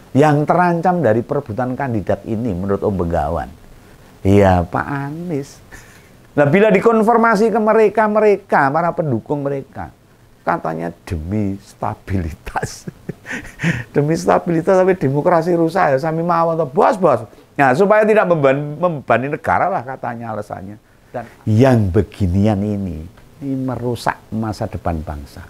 Yang terancam dari perebutan kandidat ini menurut Om Begawan, ya Pak Anies. Nah, bila dikonfirmasi ke mereka, para pendukung mereka, katanya demi stabilitas. Demi stabilitas sampai demokrasi rusak ya, sami mau atau bos. Nah, supaya tidak membebani negara lah katanya alasannya. Dan yang beginian ini merusak masa depan bangsa.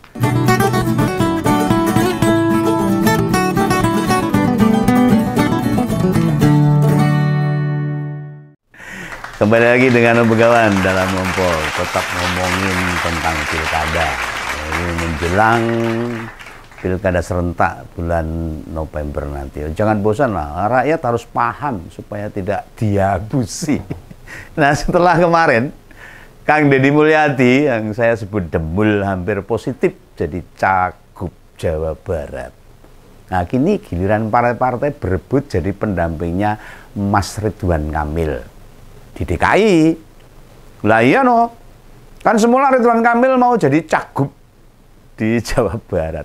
Kembali lagi dengan Om Begawan dalam Ngompol, tetap ngomongin tentang pilkada. Ini menjelang pilkada serentak bulan November nanti. Jangan bosan lah, rakyat harus paham supaya tidak diabusi. Nah, setelah kemarin Kang Deddy Mulyadi yang saya sebut demul hampir positif jadi cagup Jawa Barat. Nah, kini giliran partai-partai berebut jadi pendampingnya Mas Ridwan Kamil di DKI. Lah iya no. Kan semula Ridwan Kamil mau jadi cagup di Jawa Barat.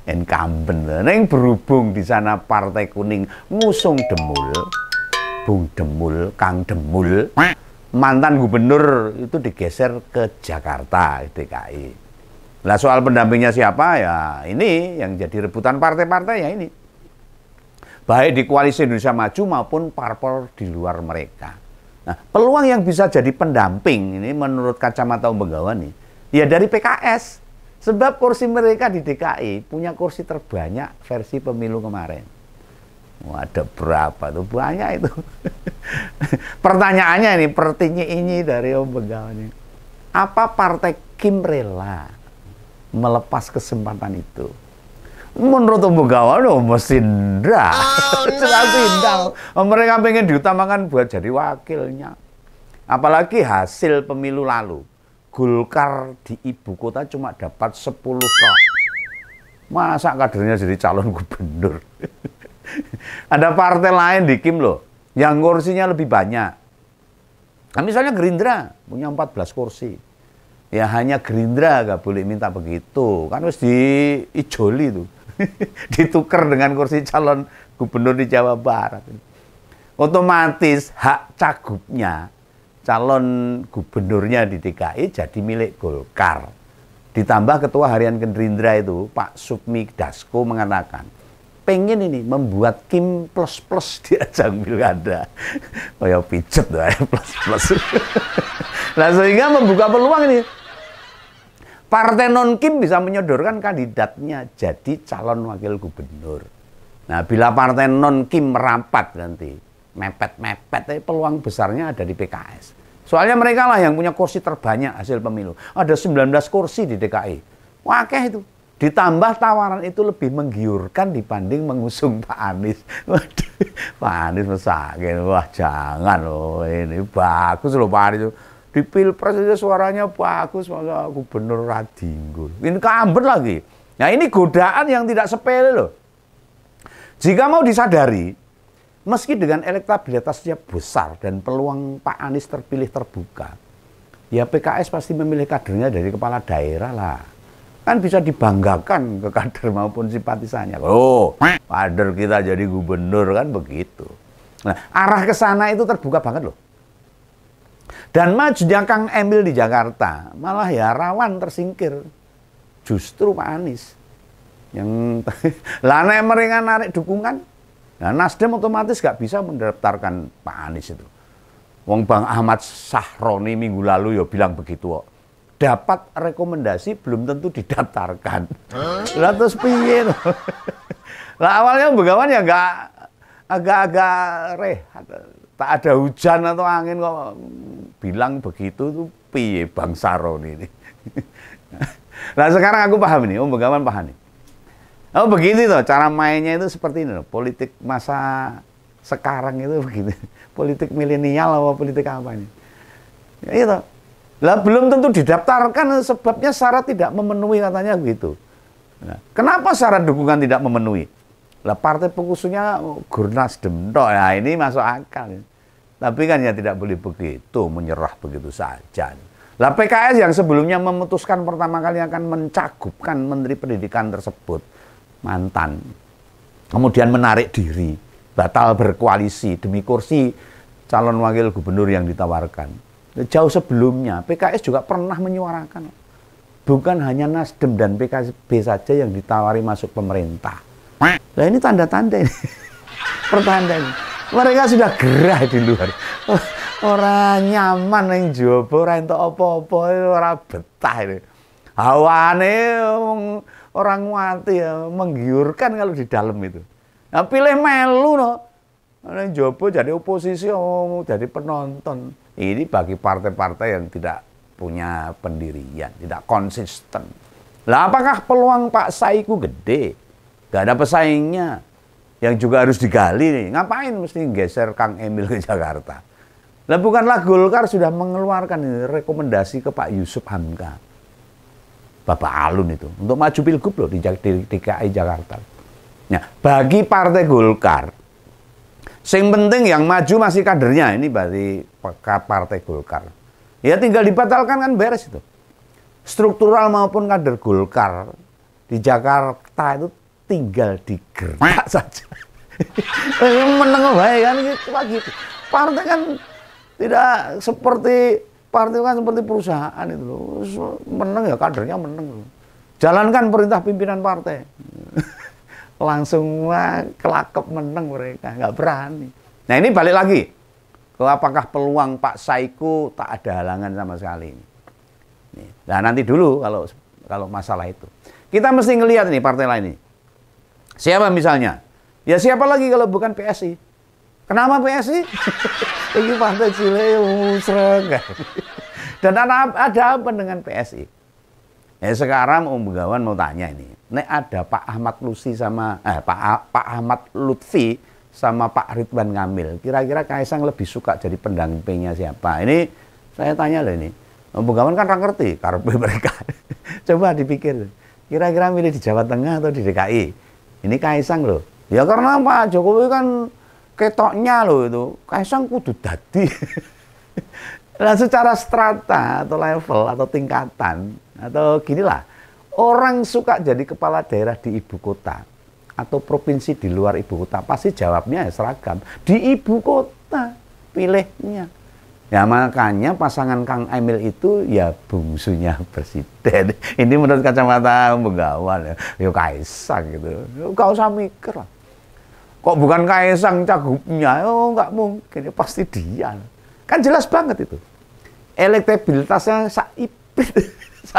Incumbent. Neng berhubung di sana Partai Kuning ngusung Demul, Bung Demul, Kang Demul, mantan gubernur itu digeser ke Jakarta DKI. Lah soal pendampingnya siapa ya ini yang jadi rebutan partai-partai ya ini. Baik di Koalisi Indonesia Maju maupun parpol di luar mereka. Nah, peluang yang bisa jadi pendamping ini menurut kacamata Om Begawan nih, ya dari PKS. Sebab kursi mereka di DKI punya kursi terbanyak versi pemilu kemarin. Wah, ada berapa tuh? Banyak itu. Pertanyaannya ini, ini dari Om Begawan ini. Apa Partai Kim rela melepas kesempatan itu? Menurut Om Begawan, mesti ndak. Mereka pengen diutamakan buat jadi wakilnya. Apalagi hasil pemilu lalu. Golkar di ibu kota cuma dapat 10 pro. Masa kadernya jadi calon gubernur? Ada partai lain di Kim loh, yang kursinya lebih banyak. Nah, misalnya Gerindra punya 14 kursi. Ya hanya Gerindra gak boleh minta begitu. Kan harus diijoli tuh. Ditukar dengan kursi calon gubernur di Jawa Barat. Otomatis hak cagupnya, calon gubernurnya di DKI jadi milik Golkar. Ditambah Ketua Harian Gerindra itu, Pak Sufmi Dasko mengatakan, pengen ini membuat Kim plus-plus di ajang pilkada. Oh ya pijet tuh ya, plus-plus. Nah sehingga membuka peluang ini. Partai non-Kim bisa menyodorkan kandidatnya jadi calon wakil gubernur. Nah bila partai non-Kim merapat nanti, mepet-mepet, peluang besarnya ada di PKS. Soalnya mereka lah yang punya kursi terbanyak hasil pemilu. Ada 19 kursi di DKI. Wakeh itu. Ditambah tawaran itu lebih menggiurkan dibanding mengusung Pak Anies. Waduh, Pak Anies mesakin. Wah jangan loh, ini bagus loh Pak Anies. Di Pilpres aja suaranya bagus, masa gubernur Radinggul. Ini incumbent lagi. Nah ini godaan yang tidak sepele loh. Jika mau disadari, meski dengan elektabilitasnya besar dan peluang Pak Anies terpilih terbuka, ya PKS pasti memilih kadernya dari kepala daerah lah. Kan bisa dibanggakan ke kader maupun simpatisannya. Oh, kader kita jadi gubernur kan begitu. Nah, arah ke sana itu terbuka banget loh. Dan majunya Kang Emil di Jakarta, malah ya rawan tersingkir. Justru Pak Anies. Yang lana mereka narik dukungan. Nah, Nasdem otomatis gak bisa mendaftarkan Pak Anies itu. Wong Bang Ahmad Sahroni minggu lalu ya bilang begitu kok. Dapat rekomendasi belum tentu didaftarkan. Lah terus piye loh. Lah awalnya Begawan ya enggak agak-agak rehat. Tak ada hujan atau angin kok bilang begitu tuh piye Bang Sahroni ini. Nah sekarang aku paham ini, Om Begawan paham nih. Oh begini loh, cara mainnya itu seperti ini loh. Politik masa sekarang itu begini. Politik milenial apa politik apa ini? Ya itu. Lah belum tentu didaftarkan sebabnya syarat tidak memenuhi katanya begitu. Nah, kenapa syarat dukungan tidak memenuhi? Lah partai pengusungnya Gur Nasdem toh ya ini masuk akal. Tapi kan ya tidak boleh begitu, menyerah begitu saja. Lah PKS yang sebelumnya memutuskan pertama kali akan mencagupkan Menteri Pendidikan tersebut, mantan kemudian menarik diri, batal berkoalisi demi kursi calon wakil gubernur yang ditawarkan. Jauh sebelumnya PKS juga pernah menyuarakan, bukan hanya Nasdem dan PKB saja yang ditawari masuk pemerintah. Nah ini tanda-tanda ini, pertanda ini. Mereka sudah gerah di luar. Orang nyaman yang jowo, orang entuk apa-apa, orang betah ini. Hawane orang mati ya, menggiurkan kalau di dalam itu. Nah pilih melu no. Yang jowo jadi oposisi, jadi penonton. Ini bagi partai-partai yang tidak punya pendirian, tidak konsisten. Lah apakah peluang Pak Saiku gede? Gak ada pesaingnya. Yang juga harus digali nih. Ngapain mesti geser Kang Emil ke Jakarta? Lah bukanlah Golkar sudah mengeluarkan rekomendasi ke Pak Yusuf Hamka, Bapak Alun itu, untuk maju pilgub loh di DKI Jakarta. Nah, bagi partai Golkar, yang penting yang maju masih kadernya, ini berarti partai Golkar. Ya tinggal dibatalkan kan beres itu. Struktural maupun kader Golkar di Jakarta itu tinggal digerak saja. Meneng bae kan gitu. Partai kan tidak seperti partai kan seperti perusahaan itu loh. Meneng ya kadernya meneng. Jalankan perintah pimpinan partai. Langsung kelakep meneng mereka, nggak berani. Nah ini balik lagi ke apakah peluang Pak Saiku tak ada halangan sama sekali ini. Nah nanti dulu kalau masalah itu kita mesti ngelihat nih partai lain ini. Siapa misalnya? Ya siapa lagi kalau bukan PSI? Kenapa PSI? Ini partai cilik musrek. Dan ada apa dengan PSI? Ya sekarang Om Begawan mau tanya ini. Nek ada Pak Ahmad Lutfi sama Pak Ahmad Lutfi sama Pak Ridwan Kamil, kira-kira Kaisang lebih suka jadi pendampingnya siapa? Ini saya tanya loh ini. Om Begawan kan nggak ngerti karepe mereka. Coba dipikir. Kira-kira milih di Jawa Tengah atau di DKI? Ini Kaisang loh. Ya karena Pak Jokowi kan ketoknya loh itu. Kaisang kudu dadi. Nah secara strata atau level atau tingkatan atau ginilah. Orang suka jadi kepala daerah di ibu kota atau provinsi di luar ibu kota pasti jawabnya ya seragam. Di ibu kota pilihnya. Ya makanya pasangan Kang Emil itu ya bungsunya presiden. Ini menurut kacamata Begawan ya. Ya Kaisang gitu. Gak usah mikir lah. Kok bukan Kaisang cagupnya? Oh nggak mungkin. Ya, pasti dia. Kan jelas banget itu. Elektabilitasnya saipit 1%.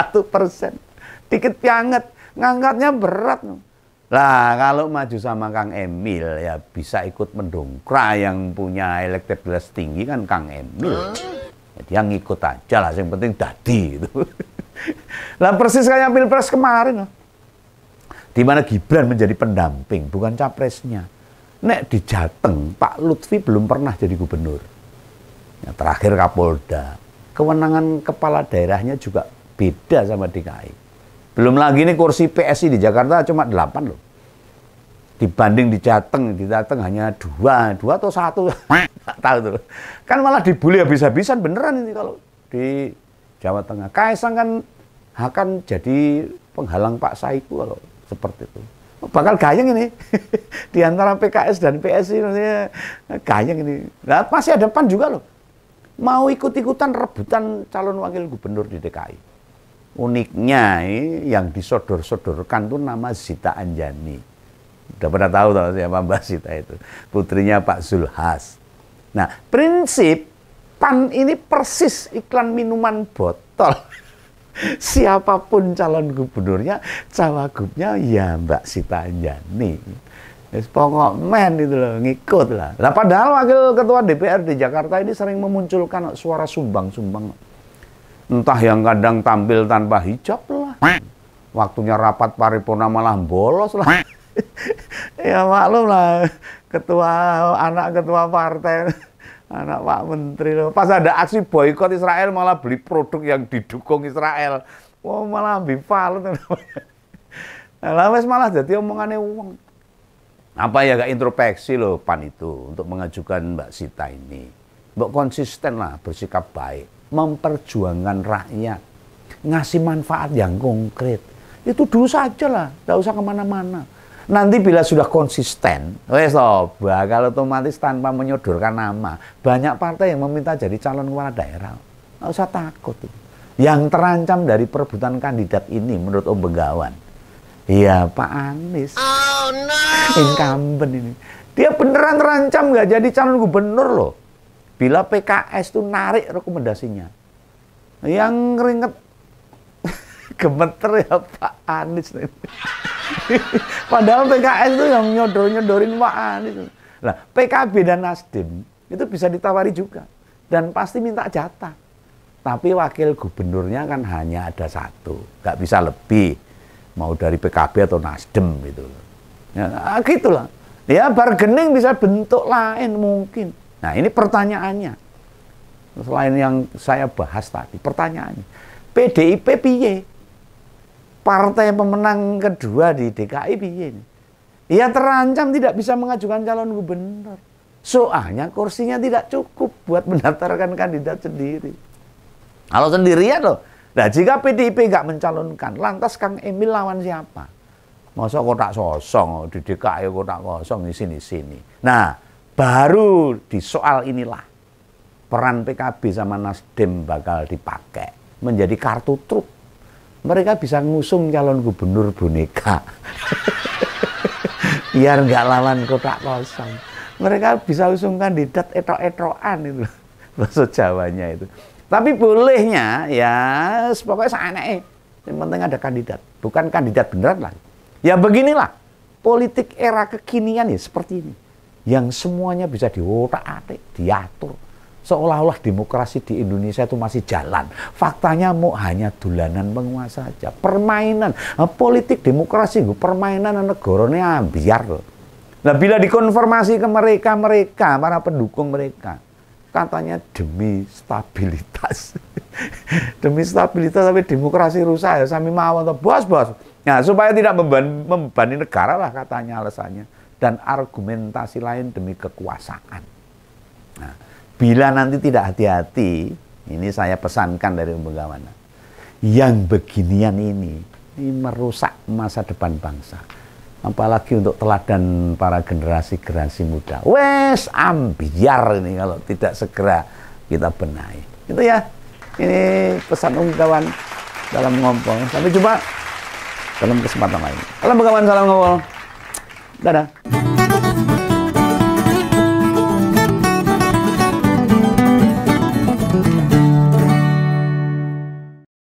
Dikit pianget. Ngangkatnya berat. Lah kalau maju sama Kang Emil ya bisa ikut mendongkrak, yang punya elektabilitas tinggi kan Kang Emil. Ya, dia ngikut aja lah, yang penting dadi gitu. Lah persis kayak Pilpres kemarin loh. Di mana Gibran menjadi pendamping bukan capresnya. Nek di Jateng Pak Lutfi belum pernah jadi gubernur. Ya, terakhir Kapolda. Kewenangan kepala daerahnya juga beda sama DKI. Belum lagi nih kursi PSI di Jakarta cuma 8 loh. Dibanding di Jateng hanya 2 atau 1. Nggak tahu tuh. Kan malah dibully habis-habisan beneran ini kalau di Jawa Tengah. Kaisang kan akan jadi penghalang Pak Saiku kalau seperti itu. Bakal gayeng ini. Di antara PKS dan PSI gayeng ini. Nah, masih ada PAN juga loh. Mau ikut-ikutan rebutan calon wakil gubernur di DKI. Uniknya yang disodor-sodorkan tuh nama Zita Anjani. Udah pernah tahu siapa Mbak Zita itu? Putrinya Pak Zulhas. Nah, prinsip PAN ini persis iklan minuman botol. Siapapun calon gubernurnya, cawagupnya ya Mbak Zita Anjani. Pokok men itu loh, ngikut lah. Nah, padahal wakil ketua DPR di Jakarta ini sering memunculkan suara sumbang-sumbang. Entah yang kadang tampil tanpa hijab lah. Waktunya rapat paripurna malah bolos lah. Ya maklum lah, anak ketua partai, anak Pak Menteri loh. Pas ada aksi boikot Israel malah beli produk yang didukung Israel. Wah malah bival. Lah wes malah jadi omongannya uang. Apa ya gak introspeksi loh PAN itu untuk mengajukan Mbak Zita ini. Mbak konsisten lah bersikap baik. Memperjuangkan rakyat, ngasih manfaat yang konkret. Itu dulu saja lah, nggak usah kemana-mana. Nanti bila sudah konsisten, wes bakal otomatis tanpa menyodorkan nama. Banyak partai yang meminta jadi calon kepala daerah. Nggak usah takut. Yang terancam dari perebutan kandidat ini menurut Om Begawan, ya Pak Anies. Oh no. Incumbent ini. Dia beneran terancam nggak jadi calon gubernur loh. Bila PKS tuh narik rekomendasinya. Yang keringet gemeter ya Pak Anies. Padahal PKS itu yang nyodorin Pak Anies. Nah, PKB dan Nasdem itu bisa ditawari juga. Dan pasti minta jatah. Tapi wakil gubernurnya kan hanya ada satu. Nggak bisa lebih. Mau dari PKB atau Nasdem gitu. Ya, gitulah. Ya bargaining bisa bentuk lain mungkin. Nah ini pertanyaannya. Selain yang saya bahas tadi, pertanyaannya. PDIP piye? Partai pemenang kedua di DKI piye? Ya terancam tidak bisa mengajukan calon gubernur. Soalnya kursinya tidak cukup buat mendaftarkan kandidat sendiri. Kalau sendirian loh. Nah jika PDIP nggak mencalonkan, lantas Kang Emil lawan siapa? Masa kotak kosong di DKI kotak kosong di sini. Nah baru di soal inilah peran PKB sama Nasdem bakal dipakai menjadi kartu truf. Mereka bisa ngusung calon gubernur boneka. Biar nggak lawan kotak kosong. Mereka bisa usung kandidat etok-etokan itu. Bahasa Jawanya itu. Tapi bolehnya ya pokoknya seaneh. Yang penting ada kandidat. Bukan kandidat beneran lah. Ya beginilah. Politik era kekinian ya seperti ini. Yang semuanya bisa diotak-atik, diatur. Seolah-olah demokrasi di Indonesia itu masih jalan. Faktanya mau hanya dolanan penguasa saja. Permainan. Politik demokrasi, permainan negaranya biar. Nah bila dikonfirmasi ke mereka, para pendukung mereka. Katanya demi stabilitas. Demi stabilitas tapi demokrasi rusak ya. Sami mawon toh bos. Nah supaya tidak membebani negara lah katanya alasannya. Dan argumentasi lain demi kekuasaan. Nah, bila nanti tidak hati-hati, ini saya pesankan dari Om Begawan, yang beginian ini merusak masa depan bangsa. Apalagi untuk teladan para generasi muda. Wes ambiar ini kalau tidak segera kita benahi. Itu ya, ini pesan Om Begawan dalam ngompol. Sampai jumpa dalam kesempatan lain. Salam Begawan, salam ngompol. Dadah.